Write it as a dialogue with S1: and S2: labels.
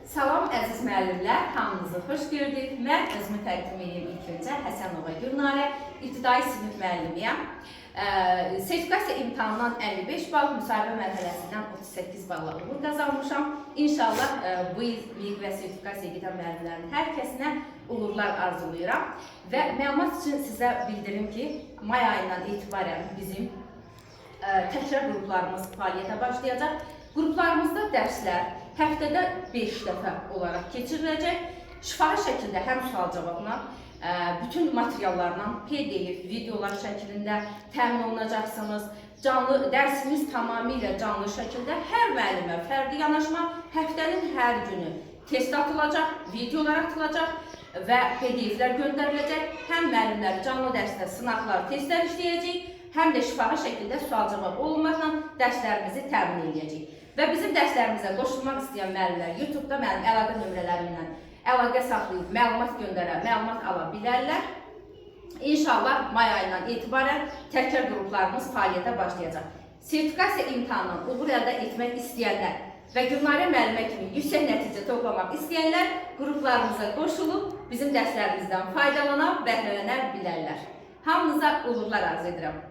S1: Salam əziz müəllimlər, hamınızı xoş gördük. Mən özümü təqdim edeyim ilk öncə Həsənova Gülnarə, ibtidai sinif müəllimiyəm. Sertifikasiya imtahanından 55 bal, müsahibə mərhələsindən 38 balla uğur qazanmışam. İnşallah bu il və sertifikasiyaya gedən müəllimlərin hər kəsinə uğurlar arzulayıram. Və məlumat üçün sizə bildirim ki, may ayından etibarən bizim təkrar qruplarımız fəaliyyətə başlayacaq. Qruplarımızda dərslər həftədə 5 dəfə olaraq keçiriləcək. Şifahi şəkildə həm sual-cavabla, bütün materiallarla PDF, videolar şəklində təmin olunacaqsınız. Dərsimiz tamamilə canlı şəkildə hər müəllimə fərdi yanaşma, həftənin hər günü test atılacaq, videolar atılacaq və PDF-lər göndəriləcək. Həm müəllimlər canlı dərsdə sınaqlar, testlər işləyəcək, həm də şifahi şəkildə sual-cavab olunmaqla dərslərimizi təmin edəcəyik. Və bizim dərslərimizə qoşulmaq istəyən müəllimlər YouTube-da mənim əlaqə nömrələrimlə əlaqə saxlayıb məlumat göndərə, məlumat ala bilərlər. İnşallah may ayından etibarən təkrar qruplarımız fəaliyyətə başlayacaq. Sertifikasiya imtahanından uğur əldə etmək istəyənlər və Gülnarə müəllimə kimi yüksək nəticə toplamaq istəyənlər qruplarımıza qoşulub bizim dərslərimizdən faydalana, bəhrələnə bilərlər. Hamınıza uğurlar arzu edirəm.